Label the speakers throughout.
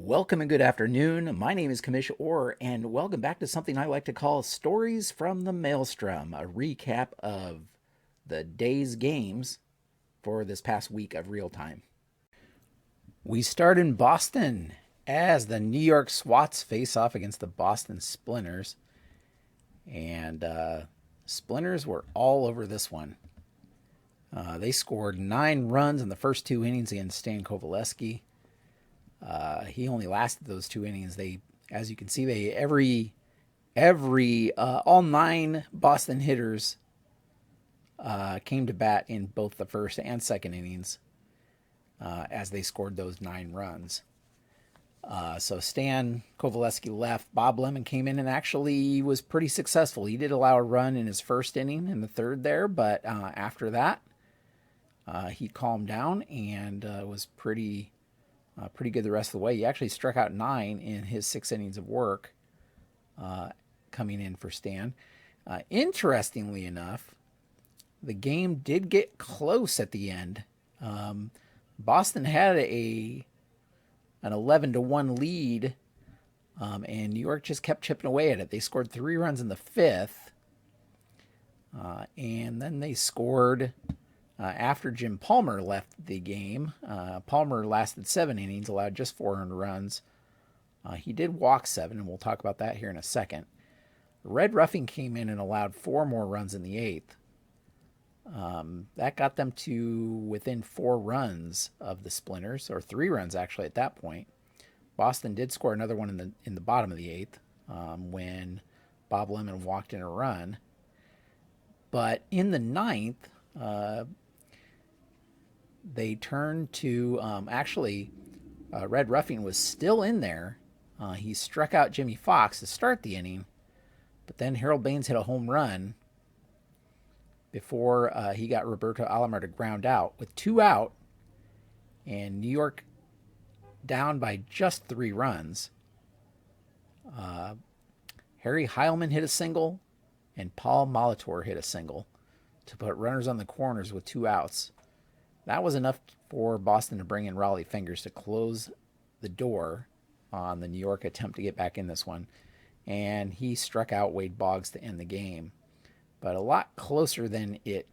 Speaker 1: Welcome and good afternoon. My name is Kamish Orr, and welcome back to something I like to call Stories from the Maelstrom, a recap of the day's games for this past week of real time. We start in Boston as the New York Swats face off against the Boston Splinters, and Splinters were all over this one. They scored 9 runs in the first 2 innings against Stan Kovaleski. He only lasted those 2 innings. As you can see, all 9 Boston hitters came to bat in both the first and second innings as they scored those 9 runs. So Stan Kovaleski left. Bob Lemon came in and actually was pretty successful. He did allow a run in his first inning in the third there, but after that, he calmed down and was pretty good the rest of the way. He actually struck out 9 in his 6 innings of work coming in for Stan. Interestingly enough, the game did get close at the end. Boston had an 11-1 lead, and New York just kept chipping away at it. They scored 3 runs in the 5th, and then they scored after Jim Palmer left the game. Palmer lasted 7 innings, allowed just 4 earned runs. He did walk 7, and we'll talk about that here in a second. Red Ruffing came in and allowed 4 more runs in the 8th. That got them to within 4 runs of the Splinters, or 3 runs actually at that point. Boston did score another one in the bottom of the 8th when Bob Lemon walked in a run. But in the 9th, they turned to, Red Ruffing was still in there. He struck out Jimmy Fox to start the inning, but then Harold Baines hit a home run before he got Roberto Alomar to ground out with 2 out, and New York down by just 3 runs. Harry Heilman hit a single, and Paul Molitor hit a single to put runners on the corners with 2 outs. That was enough for Boston to bring in Raleigh Fingers to close the door on the New York attempt to get back in this one. And he struck out Wade Boggs to end the game. But a lot closer than it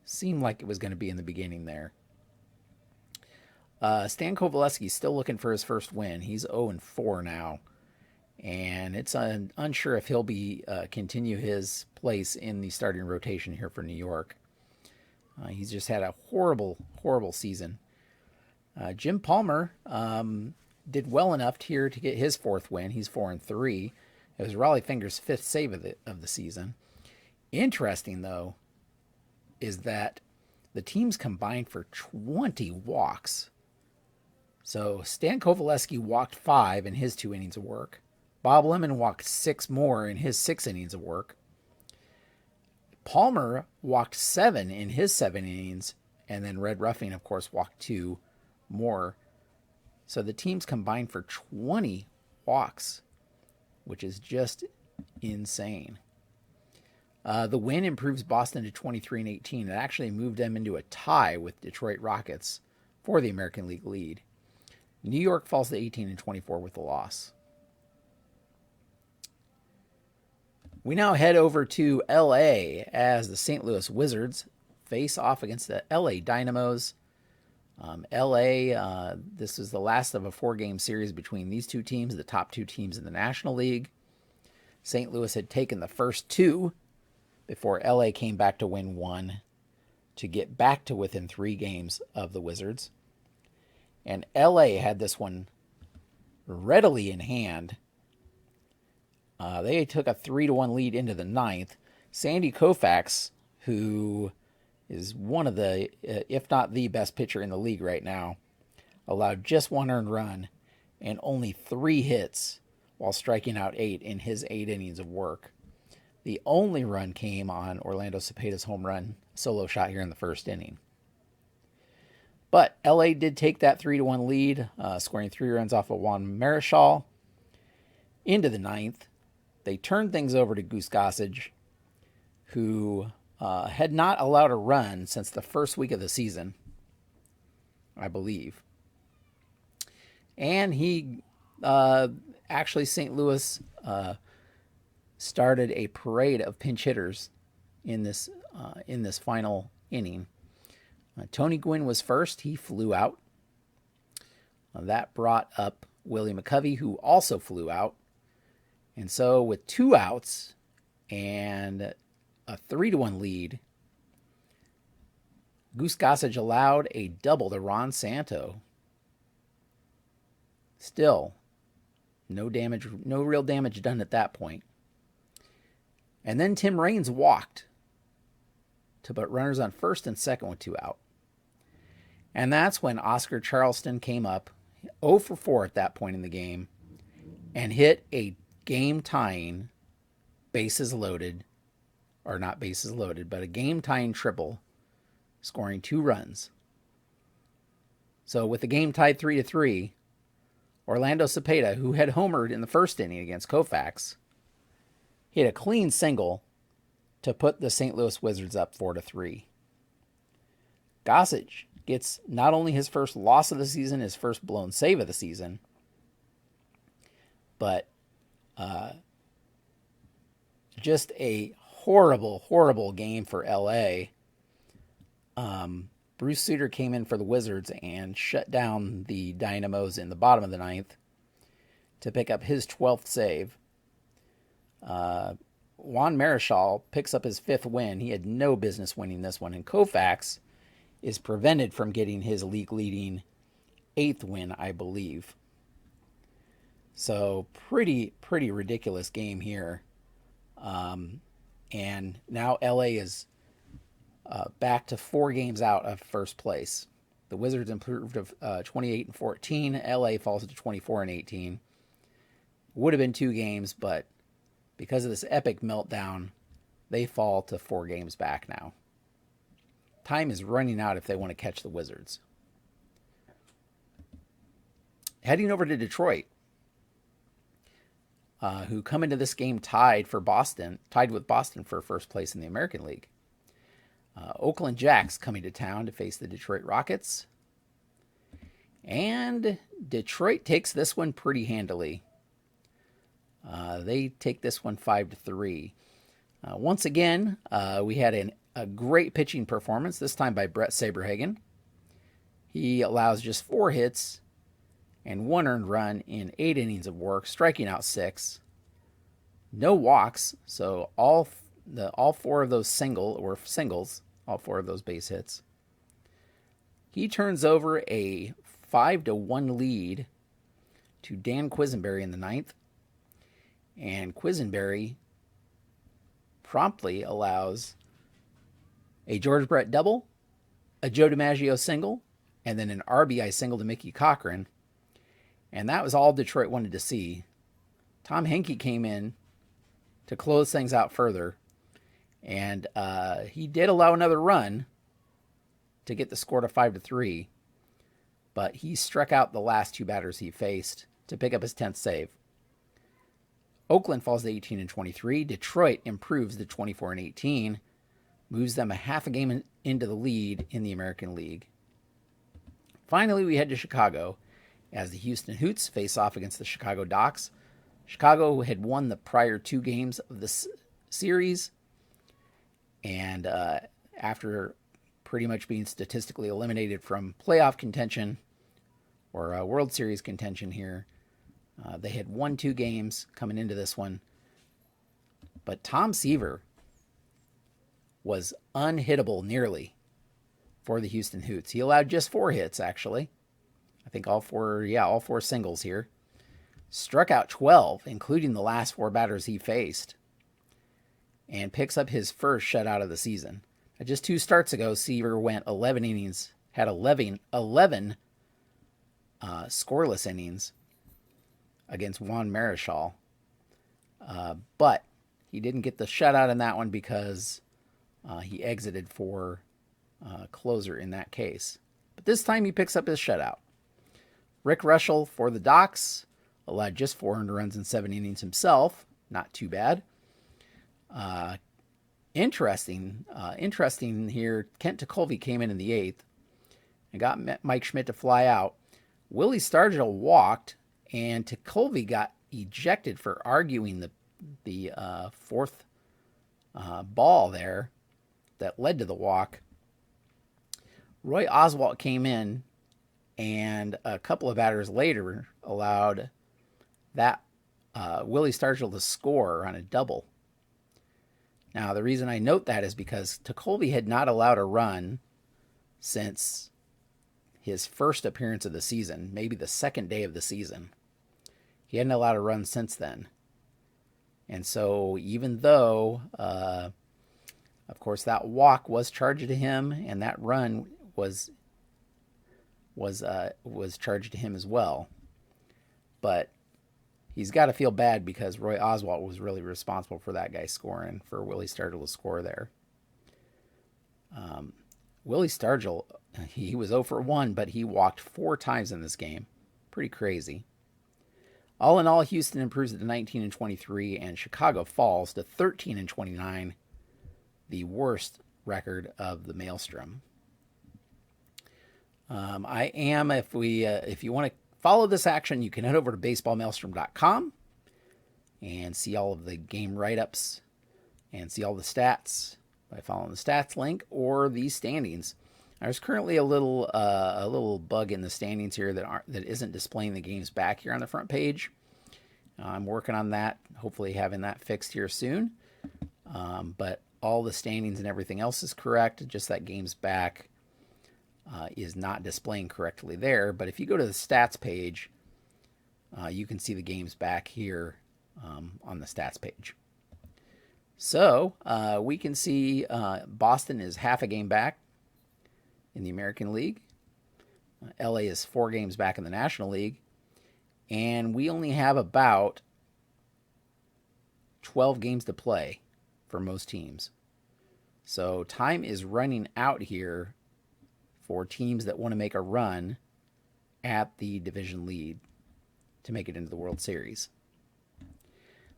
Speaker 1: seemed like it was going to be in the beginning there. Stan Kovaleski still looking for his first win. He's 0-4 now. And it's unsure if he'll continue his place in the starting rotation here for New York. He's just had a horrible season. Jim Palmer did well enough here to get his 4th win. He's 4-3. It was Raleigh Fingers' 5th save of the season. Interesting, though, is that the teams combined for 20 walks. So Stan Kovaleski walked 5 in his 2 innings of work. Bob Lemon walked 6 more in his 6 innings of work. Palmer walked 7 in his 7 innings, and then Red Ruffing, of course, walked 2 more. So the teams combined for 20 walks, which is just insane. The win improves Boston to 23-18. It actually moved them into a tie with Detroit Rockets for the American League lead. New York falls to 18-24 with the loss. We now head over to L.A. as the St. Louis Wizards face off against the L.A. Dynamos. L.A., this is the last of a 4-game series between these 2 teams, the top 2 teams in the National League. St. Louis had taken the first 2 before L.A. came back to win 1 to get back to within 3 games of the Wizards. And L.A. had this one readily in hand. They took a 3-1 lead into the 9th. Sandy Koufax, who is one of the, if not the best pitcher in the league right now, allowed just 1 earned run and only 3 hits while striking out 8 in his 8 innings of work. The only run came on Orlando Cepeda's home run solo shot here in the first inning. But LA did take that 3-1 lead, scoring 3 runs off of Juan Marichal into the 9th. They turned things over to Goose Gossage, who had not allowed a run since the first week of the season, I believe. And actually, St. Louis started a parade of pinch hitters in this final inning. Tony Gwynn was first. He flew out. That brought up Willie McCovey, who also flew out. And so with 2 outs and a 3-1 lead, Goose Gossage allowed a double to Ron Santo. Still, no real damage done at that point. And then Tim Raines walked to put runners on first and second with 2 out. And that's when Oscar Charleston came up, 0 for 4 at that point in the game, and hit a game-tying bases loaded, or not bases loaded, but a game-tying triple, scoring 2 runs. So with the game tied 3-3, Orlando Cepeda, who had homered in the first inning against Koufax, hit a clean single to put the St. Louis Wizards up 4-3. Gossage gets not only his first loss of the season, his first blown save of the season, but just a horrible, horrible game for LA. Bruce Sutter came in for the Wizards and shut down the Dynamos in the bottom of the 9th to pick up his 12th save. Juan Marichal picks up his 5th win. He had no business winning this one, and Koufax is prevented from getting his league-leading 8th win, I believe. So pretty ridiculous game here. And now LA is back to 4 games out of first place. The Wizards improved to 28-14. LA falls to 24-18. Would have been 2 games, but because of this epic meltdown, they fall to 4 games back now. Time is running out if they want to catch the Wizards. Heading over to Detroit, who come into this game tied with Boston for first place in the American League. Oakland Jacks coming to town to face the Detroit Rockets. And Detroit takes this one pretty handily. They take this one 5-3. Once again, we had a great pitching performance, this time by Brett Saberhagen. He allows just 4 hits and 1 earned run in 8 innings of work, striking out 6. No walks, so all 4 of those singles, all 4 of those base hits. He turns over a 5-1 lead to Dan Quisenberry in the 9th, and Quisenberry promptly allows a George Brett double, a Joe DiMaggio single, and then an RBI single to Mickey Cochran. And that was all Detroit wanted to see. Tom Henke came in to close things out further, and he did allow another run to get the score to 5-3, but he struck out the last 2 batters he faced to pick up his 10th save. Oakland falls to 18-23. Detroit improves to 24-18, moves them a half a game into the lead in the American League. Finally, we head to Chicago as the Houston Hoots face off against the Chicago Docks. Chicago had won the prior 2 games of the series, and after pretty much being statistically eliminated from playoff contention or World Series contention here, they had won 2 games coming into this one. But Tom Seaver was unhittable nearly for the Houston Hoots. He allowed just 4 hits, actually. I think all 4 singles here. Struck out 12, including the last 4 batters he faced, and picks up his first shutout of the season. Just 2 starts ago, Seaver went 11 innings, had 11 scoreless innings against Juan Marichal. But he didn't get the shutout in that one because he exited for closer in that case. But this time he picks up his shutout. Rick Rushell for the Docks allowed just 4 earned runs in 7 innings himself. Not too bad. Interesting here. Kent Tekulve came in the 8th and got Mike Schmidt to fly out. Willie Stargell walked, and Tekulve got ejected for arguing the fourth ball there that led to the walk. Roy Oswalt came in, and a couple of batters later allowed that Willie Stargell to score on a double. Now, the reason I note that is because Tekulve had not allowed a run since his first appearance of the season, maybe the second day of the season. He hadn't allowed a run since then. And so even though, of course, that walk was charged to him, and that run was charged to him as well, but he's got to feel bad because Roy Oswalt was really responsible for that guy scoring, for Willie Stargell to score there. Willie Stargell, he was 0 for 1, but he walked 4 times in this game. Pretty crazy. All in all, Houston improves to 19-23, and Chicago falls to 13-29, the worst record of the Maelstrom. If you want to follow this action, you can head over to baseballmaelstrom.com and see all of the game write-ups and see all the stats by following the stats link or the standings. There's currently a little bug in the standings here that isn't displaying the games back here on the front page. I'm working on that, hopefully having that fixed here soon. But all the standings and everything else is correct, just that games back is not displaying correctly there. But if you go to the stats page, you can see the games back here on the stats page. So we can see Boston is half a game back in the American League. LA is 4 games back in the National League. And we only have about 12 games to play for most teams. So time is running out here for teams that want to make a run at the division lead to make it into the World Series.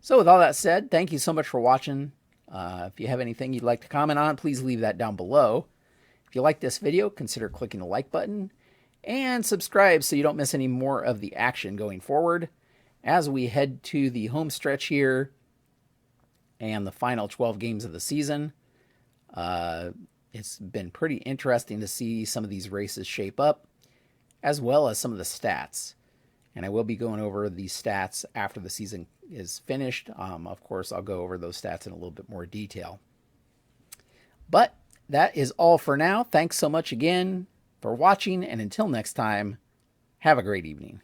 Speaker 1: So with all that said, thank you so much for watching. If you have anything you'd like to comment on, please leave that down below. If you like this video, consider clicking the like button and subscribe so you don't miss any more of the action going forward as we head to the home stretch here and the final 12 games of the season. It's been pretty interesting to see some of these races shape up, as well as some of the stats. And I will be going over these stats after the season is finished. Of course, I'll go over those stats in a little bit more detail. But that is all for now. Thanks so much again for watching, and until next time, have a great evening.